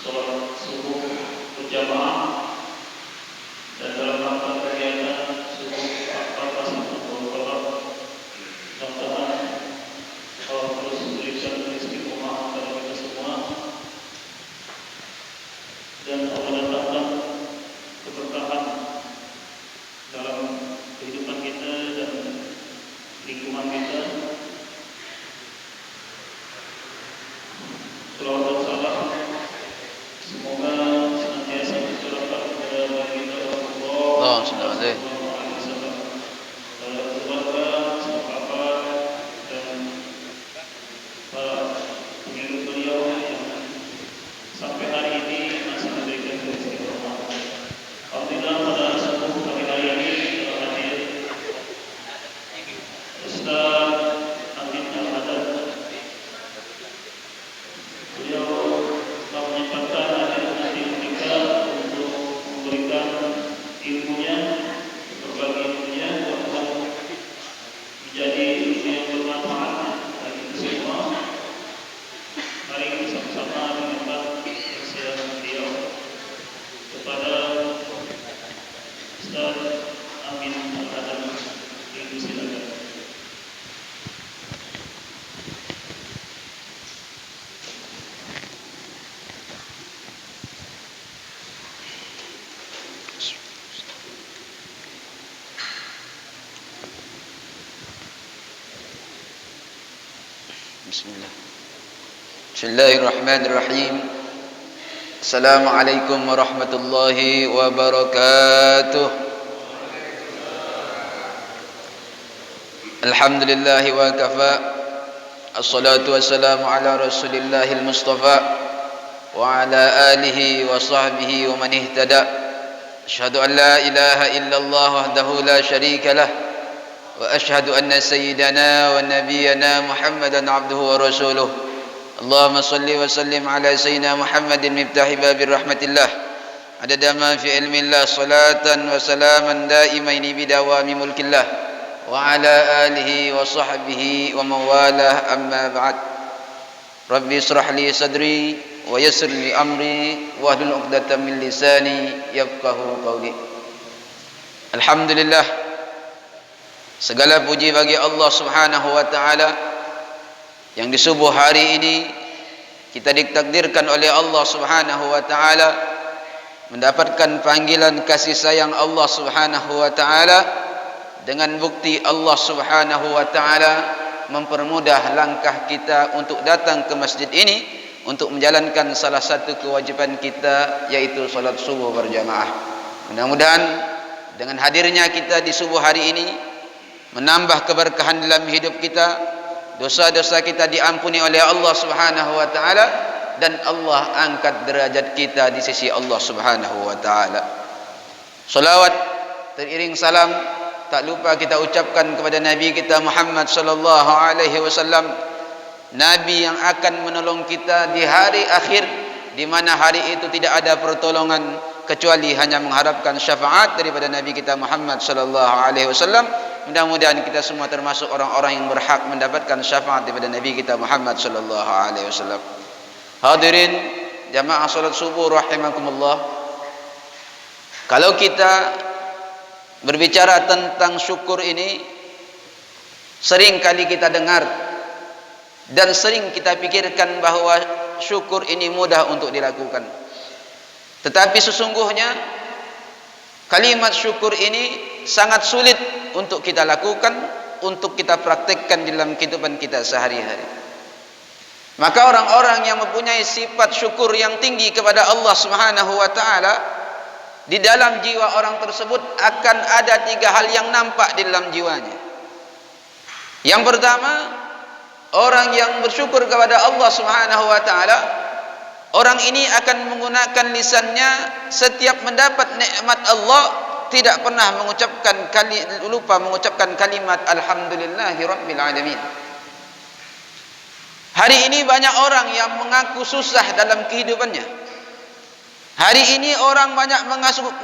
sholat subuh berjamaah dan dalam rangka kegiatan subuh 14 mudah-mudahan Allah terus berikan istiqomah kepada kita semua dan Allah datangkan keberkahan dalam kehidupan kita dan lingkungan kita. Selawat dan salam semoga senantiasa tercurahkan kepada baginda Rasulullah sallallahu alaihi wasallam, keluarga, sahabat dan para pengikut beliau yang sampai hari ini masih memberikan istiqomah. Alhamdulillah pada subuh pagi hari ini hadir Ustaz Amin Al-Haddad. Beliau telah menyempatkan hadir kita untuk memberikan ilmunya, berbagi ilmunya, untuk menjadi ilmu yang bermanfaat bagi kita semua. Mari kita sama-sama menyembah kesiapan beliau. Kepada Ustaz Amin Al-Haddad, silakan. Bismillah. Bismillahirrahmanirrahim. Assalamualaikum warahmatullahi wabarakatuh. Alhamdulillahi wa kafa. Assalatu wassalamu ala rasulillahil mustafa wa ala alihi wa sahbihi wa man ihtada. Asyhadu an la ilaha illallah wahdahu la syarika lah. وأشهد أن سيدنا ونبينا محمدا عبده ورسوله اللهم صل وسلم على سيدنا محمد مفتاح باب رحمة الله عدد ما في علم الله صلاة وسلاما دائمين بدوام ملك الله وعلى آله وصحبه ومن والاه أما بعد ربي اشرح لي صدري ويسر لي أمري واحلل عقدة من لساني يفقهوا قولي. Alhamdulillah, segala puji bagi Allah Subhanahu wa taala yang di subuh hari ini kita ditakdirkan oleh Allah Subhanahu wa taala mendapatkan panggilan kasih sayang Allah Subhanahu wa taala, dengan bukti Allah Subhanahu wa taala mempermudah langkah kita untuk datang ke masjid ini untuk menjalankan salah satu kewajiban kita, yaitu salat subuh berjamaah. Mudah-mudahan dengan hadirnya kita di subuh hari ini menambah keberkahan dalam hidup kita, dosa-dosa kita diampuni oleh Allah Subhanahu wa taala, dan Allah angkat derajat kita di sisi Allah Subhanahu wa taala. Salawat teriring salam tak lupa kita ucapkan kepada Nabi kita Muhammad sallallahu alaihi wasallam, Nabi yang akan menolong kita di hari akhir, di mana hari itu tidak ada pertolongan kecuali hanya mengharapkan syafaat daripada Nabi kita Muhammad sallallahu alaihi wasallam. Mudah-mudahan kita semua termasuk orang-orang yang berhak mendapatkan syafaat daripada Nabi kita Muhammad sallallahu alaihi wasallam. Hadirin jamaah salat subuh rahimakumullah. Kalau kita berbicara tentang syukur ini, sering kali kita dengar dan sering kita pikirkan bahwa syukur ini mudah untuk dilakukan. Tetapi sesungguhnya kalimat syukur ini sangat sulit untuk kita lakukan, untuk kita praktekkan dalam kehidupan kita sehari-hari. Maka orang-orang yang mempunyai sifat syukur yang tinggi kepada Allah Subhanahu wa taala, di dalam jiwa orang tersebut akan ada 3 hal yang nampak di dalam jiwanya. Yang pertama, orang yang bersyukur kepada Allah Subhanahu wa taala, orang ini akan menggunakan lisannya setiap mendapat nikmat Allah, tidak pernah lupa mengucapkan kalimat alhamdulillahi rabbil alamin. Hari ini banyak orang yang mengaku susah dalam kehidupannya. Hari ini orang banyak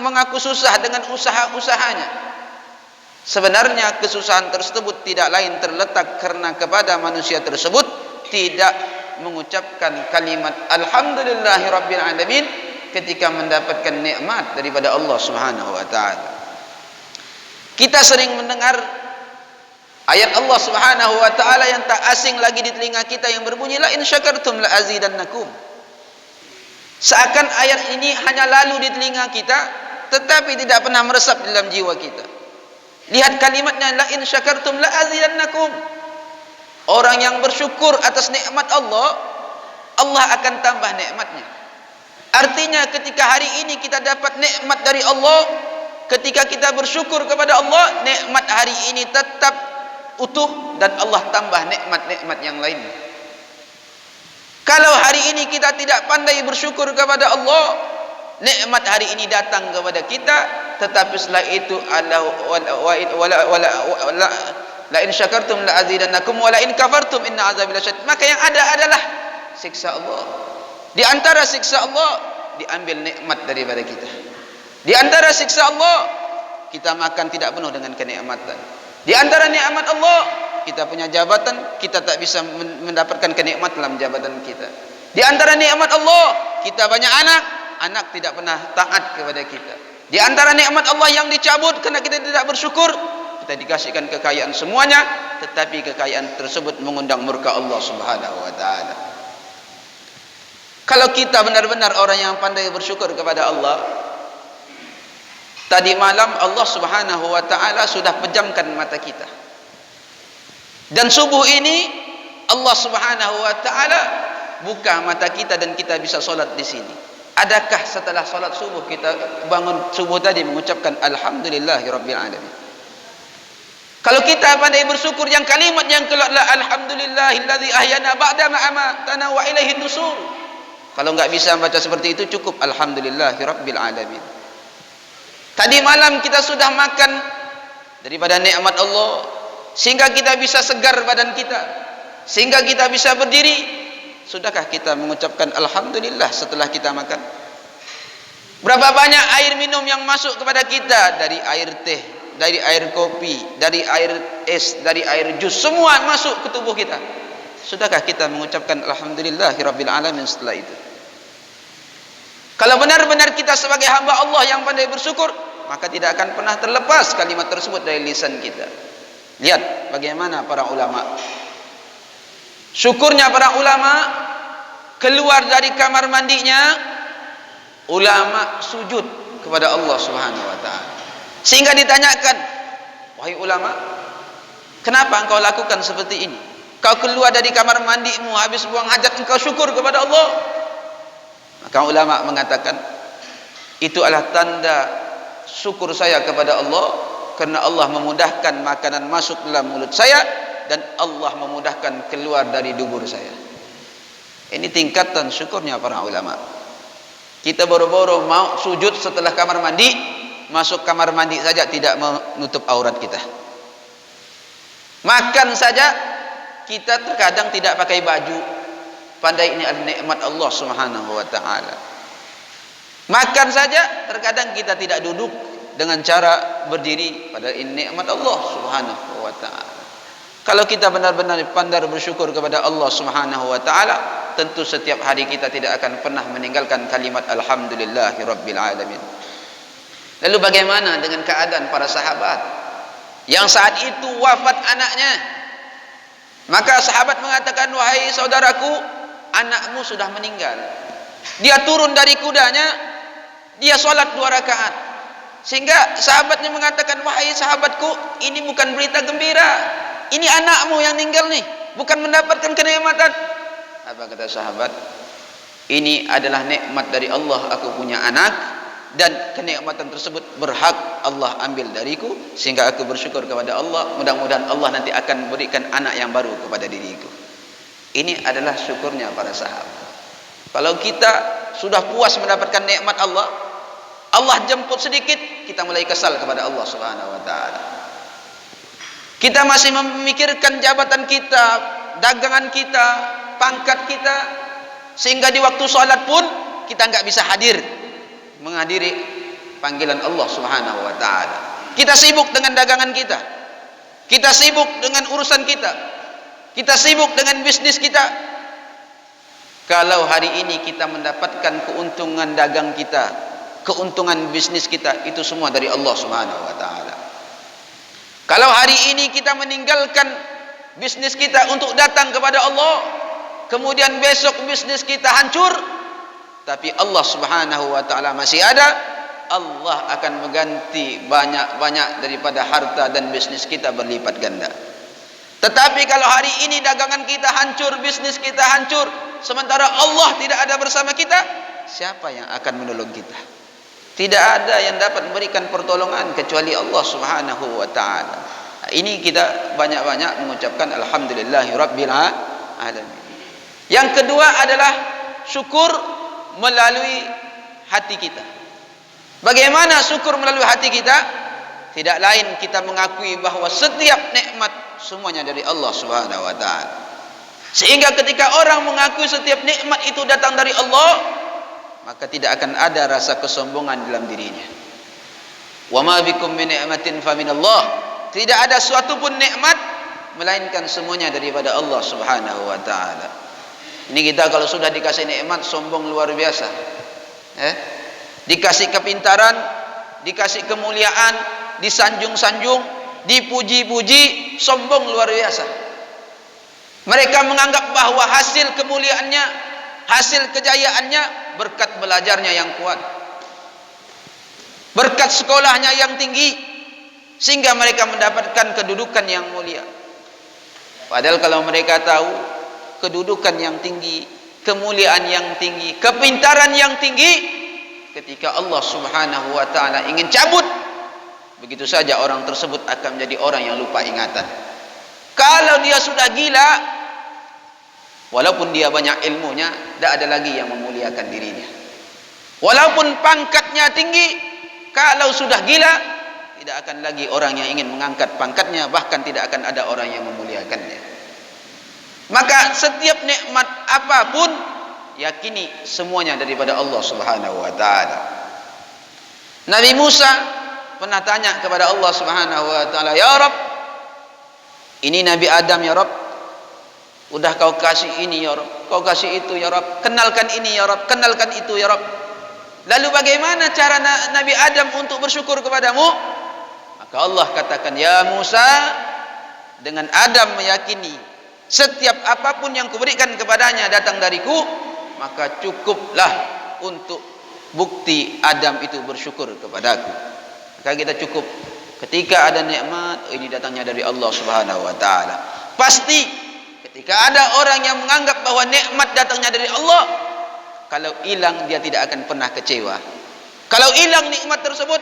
mengaku susah dengan usaha-usahanya. Sebenarnya kesusahan tersebut tidak lain terletak karena kepada manusia tersebut tidak mengucapkan kalimat alhamdulillahirabbil alamin ketika mendapatkan nikmat daripada Allah Subhanahu wa taala. Kita sering mendengar ayat Allah Subhanahu wa taala yang tak asing lagi di telinga kita yang berbunyi la in syakartum la azidannakum. Seakan ayat ini hanya lalu di telinga kita tetapi tidak pernah meresap di dalam jiwa kita. Lihat kalimatnya la in syakartum la azidannakum. Orang yang bersyukur atas nikmat Allah, Allah akan tambah nikmatnya. Artinya ketika hari ini kita dapat nikmat dari Allah, ketika kita bersyukur kepada Allah, nikmat hari ini tetap utuh dan Allah tambah nikmat-nikmat yang lain. Kalau hari ini kita tidak pandai bersyukur kepada Allah, nikmat hari ini datang kepada kita, tetapi setelah itu la in syakartum la azidannakum wa la in kafartum inna azabi lasyadid. Maka yang ada adalah siksa Allah. Di antara siksa Allah diambil nikmat daripada kita. Di antara siksa Allah kita makan tidak penuh dengan kenikmatan. Di antara nikmat Allah kita punya jabatan, kita tak bisa mendapatkan kenikmatan dalam jabatan kita. Di antara nikmat Allah kita banyak anak, anak tidak pernah taat kepada kita. Di antara nikmat Allah yang dicabut kerana kita tidak bersyukur, kita dikasihkan kekayaan semuanya, tetapi kekayaan tersebut mengundang murka Allah Subhanahu wa taala. Kalau kita benar-benar orang yang pandai bersyukur kepada Allah, tadi malam Allah Subhanahu wa taala sudah pejamkan mata kita. Dan subuh ini Allah Subhanahu wa taala buka mata kita dan kita bisa solat di sini. Adakah setelah solat subuh kita bangun subuh tadi mengucapkan alhamdulillahirabbil alamin? Kalau kita pandai bersyukur, yang kalimat yang keluar alhamdulillahilladzi ahyana ba'da ma amatana wa ilaihin nusur. Kalau enggak bisa baca seperti itu, cukup alhamdulillahirabbil alamin. Tadi malam kita sudah makan daripada nikmat Allah sehingga kita bisa segar badan kita, sehingga kita bisa berdiri. Sudahkah kita mengucapkan alhamdulillah setelah kita makan? Berapa banyak air minum yang masuk kepada kita, dari air teh, dari air kopi, dari air es, dari air jus, semua masuk ke tubuh kita. Sudahkah kita mengucapkan alhamdulillahirabbil alamin setelah itu? Kalau benar-benar kita sebagai hamba Allah yang pandai bersyukur, maka tidak akan pernah terlepas kalimat tersebut dari lisan kita. Lihat bagaimana para ulama, syukurnya para ulama, keluar dari kamar mandinya, ulama sujud kepada Allah Subhanahu wa taala. Sehingga ditanyakan, wahai ulama, kenapa engkau lakukan seperti ini? Kau keluar dari kamar mandimu habis buang hajat, engkau syukur kepada Allah. Maka ulama mengatakan, itu adalah tanda syukur saya kepada Allah, karena Allah memudahkan makanan masuk dalam mulut saya dan Allah memudahkan keluar dari dubur saya. Ini tingkatan syukurnya para ulama. Kita boro-boro mau sujud setelah kamar mandi, masuk kamar mandi saja tidak menutup aurat kita. Makan saja kita terkadang tidak pakai baju, pandai ini adalah nikmat Allah Subhanahu wa taala. Makan saja terkadang kita tidak duduk dengan cara berdiri, padahal ini nikmat Allah Subhanahu wa taala. Kalau kita benar-benar pandai bersyukur kepada Allah Subhanahu wa taala, tentu setiap hari kita tidak akan pernah meninggalkan kalimat alhamdulillahirabbil alamin. Lalu bagaimana dengan keadaan para sahabat yang saat itu wafat anaknya? Maka sahabat mengatakan, wahai saudaraku, anakmu sudah meninggal. Dia turun dari kudanya, dia solat 2 rakaat. Sehingga sahabatnya mengatakan, wahai sahabatku, ini bukan berita gembira, ini anakmu yang meninggal nih, bukan mendapatkan kenikmatan. Apa kata sahabat? Ini adalah nikmat dari Allah, aku punya anak, dan kenikmatan tersebut berhak Allah ambil dariku, sehingga aku bersyukur kepada Allah. Mudah-mudahan Allah nanti akan berikan anak yang baru kepada diriku. Ini adalah syukurnya para sahabat. Kalau kita sudah puas mendapatkan nikmat Allah, Allah jemput sedikit, kita mulai kesal kepada Allah Subhanahu wa taala. Kita masih memikirkan jabatan kita, dagangan kita, pangkat kita, sehingga di waktu sholat pun kita enggak bisa hadir menghadiri panggilan Allah Subhanahu wa taala. Kita sibuk dengan dagangan kita. Kita sibuk dengan urusan kita. Kita sibuk dengan bisnis kita. Kalau hari ini kita mendapatkan keuntungan dagang kita, keuntungan bisnis kita, itu semua dari Allah Subhanahu wa taala. Kalau hari ini kita meninggalkan bisnis kita untuk datang kepada Allah, kemudian besok bisnis kita hancur, tapi Allah Subhanahu wa taala masih ada, Allah akan mengganti banyak-banyak daripada harta dan bisnis kita berlipat ganda. Tetapi kalau hari ini dagangan kita hancur, bisnis kita hancur, sementara Allah tidak ada bersama kita, siapa yang akan menolong kita? Tidak ada yang dapat memberikan pertolongan kecuali Allah Subhanahu wa taala. Ini kita banyak-banyak mengucapkan alhamdulillahi rabbil alamin. Yang kedua adalah syukur melalui hati kita. Bagaimana syukur melalui hati kita? Tidak lain kita mengakui bahawa setiap nikmat semuanya dari Allah Subhanahu wa taala. Sehingga ketika orang mengakui setiap nikmat itu datang dari Allah, maka tidak akan ada rasa kesombongan dalam dirinya. Wa ma bikum min ni'matin fa minallah. Tidak ada suatu pun nikmat melainkan semuanya daripada Allah Subhanahu wa taala. Ini kita kalau sudah dikasih nikmat sombong luar biasa. Dikasih kepintaran, dikasih kemuliaan, disanjung-sanjung, dipuji-puji, sombong luar biasa. Mereka menganggap bahawa hasil kemuliaannya, hasil kejayaannya berkat belajarnya yang kuat, berkat sekolahnya yang tinggi, sehingga mereka mendapatkan kedudukan yang mulia. Padahal kalau mereka tahu kedudukan yang tinggi, kemuliaan yang tinggi, kepintaran yang tinggi, ketika Allah Subhanahu wa taala ingin cabut, begitu saja orang tersebut akan menjadi orang yang lupa ingatan. Kalau dia sudah gila, walaupun dia banyak ilmunya, tidak ada lagi yang memuliakan dirinya. Walaupun pangkatnya tinggi, kalau sudah gila, tidak akan lagi orang yang ingin mengangkat pangkatnya, bahkan tidak akan ada orang yang memuliakannya. Maka setiap nikmat apapun, yakini semuanya daripada Allah Subhanahu wa taala. Nabi Musa pernah tanya kepada Allah Subhanahu wa taala, "Ya Rabb, ini Nabi Adam ya Rabb, udah kau kasih ini ya Rabb, kau kasih itu ya Rabb, kenalkan ini ya Rabb, kenalkan itu ya Rabb. Lalu bagaimana cara Nabi Adam untuk bersyukur kepadamu?" Maka Allah katakan, "Ya Musa, dengan Adam meyakini setiap apapun yang kuberikan kepadanya datang dariku, maka cukuplah untuk bukti Adam itu bersyukur kepadaku." Maka kita cukup ketika ada nikmat, ini datangnya dari Allah Subhanahu wa taala. Pasti ketika ada orang yang menganggap bahwa nikmat datangnya dari Allah, kalau hilang dia tidak akan pernah kecewa. Kalau hilang nikmat tersebut,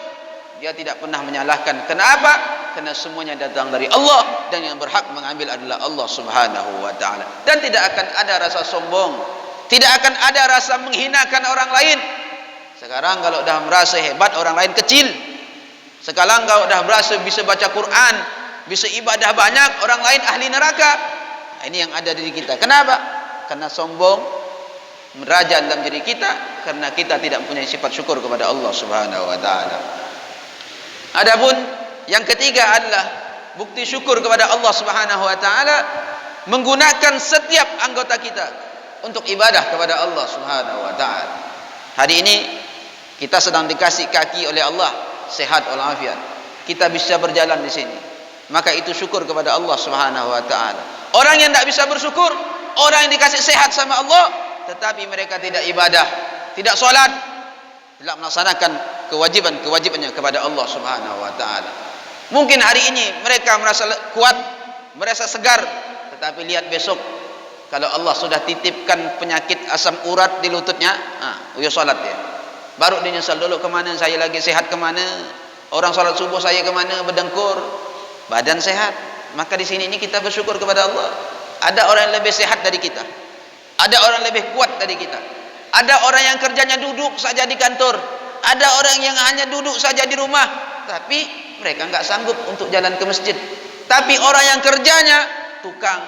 dia tidak pernah menyalahkan. Kenapa? Karena semuanya datang dari Allah, dan yang berhak mengambil adalah Allah Subhanahu wa taala. Dan tidak akan ada rasa sombong, tidak akan ada rasa menghinakan orang lain. Sekarang kalau dah merasa hebat, orang lain kecil. Sekarang kalau dah berasa bisa baca Quran, bisa ibadah banyak, orang lain ahli neraka. Nah, ini yang ada di kita. Kenapa? Karena sombong meraja dalam diri kita, karena kita tidak punya sifat syukur kepada Allah Subhanahu wa taala. Adapun yang ketiga adalah bukti syukur kepada Allah Subhanahu wa taala, menggunakan setiap anggota kita untuk ibadah kepada Allah Subhanahu wa taala. Hari ini kita sedang dikasih kaki oleh Allah, sehat walafiat, kita bisa berjalan di sini, maka itu syukur kepada Allah Subhanahu wa taala. Orang yang tidak bisa bersyukur, orang yang dikasih sehat sama Allah tetapi mereka tidak ibadah, tidak solat, tidak melaksanakan kewajiban-kewajibannya kepada Allah Subhanahu wa taala. Mungkin hari ini mereka merasa kuat, merasa segar, tetapi lihat besok kalau Allah sudah titipkan penyakit asam urat di lututnya, uya solat dia. Baru dia nyesal dulu, kemana saya lagi sehat, kemana orang salat subuh saya, kemana berdengkur, badan sehat. Maka di sini ini kita bersyukur kepada Allah. Ada orang yang lebih sehat dari kita, ada orang yang lebih kuat dari kita, ada orang yang kerjanya duduk saja di kantor, ada orang yang hanya duduk saja di rumah, tapi mereka enggak sanggup untuk jalan ke masjid. Tapi orang yang kerjanya tukang,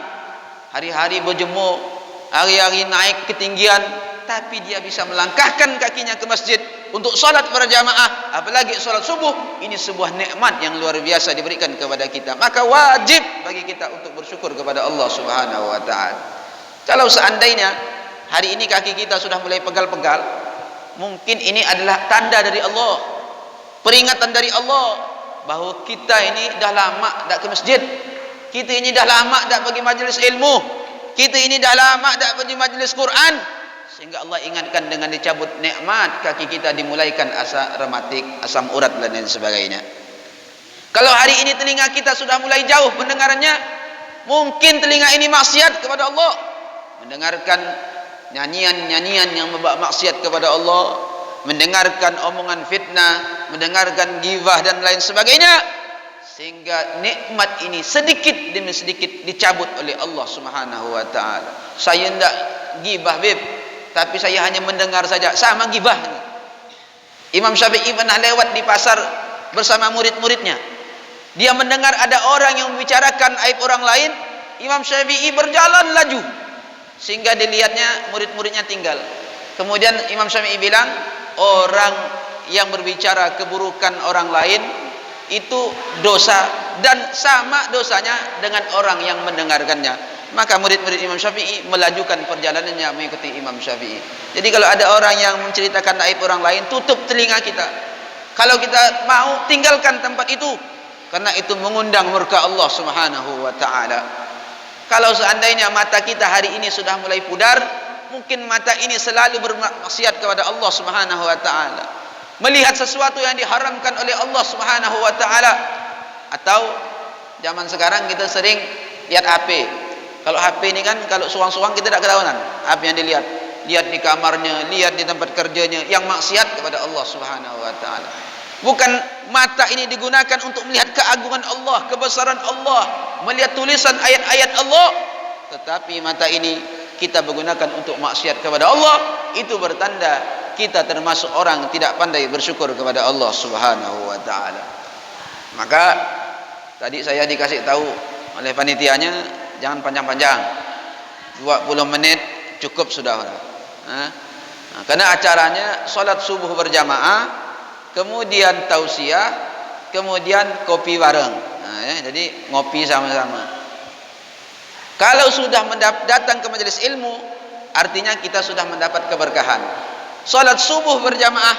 hari-hari berjemur, hari-hari naik ketinggian, tapi dia bisa melangkahkan kakinya ke masjid untuk salat berjamaah, apalagi salat subuh. Ini sebuah nikmat yang luar biasa diberikan kepada kita. Maka wajib bagi kita untuk bersyukur kepada Allah Subhanahu wa taala. Kalau seandainya hari ini kaki kita sudah mulai pegal-pegal, mungkin ini adalah tanda dari Allah, peringatan dari Allah bahawa kita ini dah lama tak ke masjid, kita ini dah lama tak pergi majlis ilmu, kita ini dah lama tak pergi majlis Quran, sehingga Allah ingatkan dengan dicabut nikmat kaki kita, dimulaikan asa rematik, asam urat dan lain sebagainya. Kalau hari ini telinga kita sudah mulai jauh mendengarnya, mungkin telinga ini maksiat kepada Allah, mendengarkan nyanyian-nyanyian yang membawa maksiat kepada Allah, mendengarkan omongan fitnah, mendengarkan ghibah dan lain sebagainya, sehingga nikmat ini sedikit demi sedikit dicabut oleh Allah Subhanahu wa taala. Saya tidak ghibah beb, tapi saya hanya mendengar saja, sama ghibah. Imam Syafi'i pernah lewat di pasar bersama murid-muridnya. Dia mendengar ada orang yang membicarakan aib orang lain. Imam Syafi'i berjalan laju sehingga dilihatnya murid-muridnya tinggal. Kemudian Imam Syafi'i bilang, orang yang berbicara keburukan orang lain itu dosa, dan sama dosanya dengan orang yang mendengarkannya. Maka murid-murid Imam Syafi'i melajukan perjalanannya mengikuti Imam Syafi'i. Jadi kalau ada orang yang menceritakan aib orang lain, tutup telinga kita. Kalau kita mau, tinggalkan tempat itu, karena itu mengundang murka Allah Subhanahu wa taala. Kalau seandainya mata kita hari ini sudah mulai pudar, mungkin mata ini selalu bermaksiat kepada Allah Subhanahu wa taala, melihat sesuatu yang diharamkan oleh Allah Subhanahu wa taala. Atau zaman sekarang kita sering lihat HP. Kalau HP ini kan kalau suang-suang kita tidak ketahuan apa yang dilihat. Lihat di kamarnya, lihat di tempat kerjanya, yang maksiat kepada Allah Subhanahu wa taala. Bukan mata ini digunakan untuk melihat keagungan Allah, kebesaran Allah, melihat tulisan ayat-ayat Allah, tetapi mata ini kita menggunakan untuk maksiat kepada Allah. Itu bertanda kita termasuk orang tidak pandai bersyukur kepada Allah Subhanahu wa taala. Maka tadi saya dikasih tahu oleh panitianya, jangan panjang-panjang, 20 menit cukup sudah. Karena acaranya salat subuh berjamaah, kemudian tausiah, kemudian kopi bareng. Jadi ngopi sama-sama. Kalau sudah datang ke majelis ilmu, artinya kita sudah mendapat keberkahan. Salat subuh berjamaah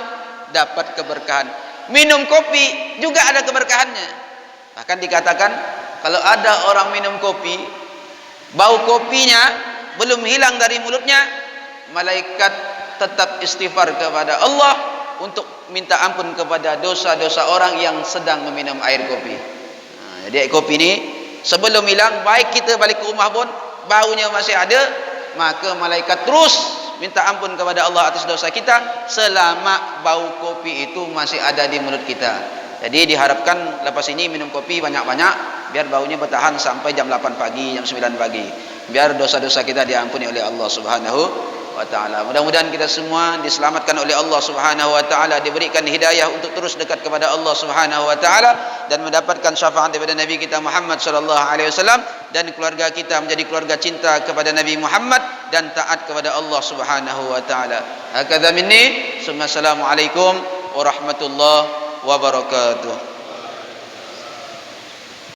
dapat keberkahan. Minum kopi juga ada keberkahannya. Bahkan dikatakan kalau ada orang minum kopi, bau kopinya belum hilang dari mulutnya, malaikat tetap istighfar kepada Allah untuk minta ampun kepada dosa-dosa orang yang sedang meminum air kopi. Jadi air kopi ini sebelum hilang, baik kita balik ke rumah pun baunya masih ada, maka malaikat terus minta ampun kepada Allah atas dosa kita selama bau kopi itu masih ada di mulut kita. Jadi diharapkan lepas ini minum kopi banyak-banyak, biar baunya bertahan sampai jam 8 pagi, jam 9 pagi, biar dosa-dosa kita diampuni oleh Allah Subhanahu wa ta'ala. Mudah-mudahan kita semua diselamatkan oleh Allah Subhanahu wa ta'ala, diberikan hidayah untuk terus dekat kepada Allah Subhanahu wa ta'ala, dan mendapatkan syafaat daripada Nabi kita Muhammad sallallahu alaihi wasallam, dan keluarga kita menjadi keluarga cinta kepada Nabi Muhammad dan taat kepada Allah Subhanahu wa ta'ala. Hakadha minni, assalamualaikum warahmatullahi wabarakatuh.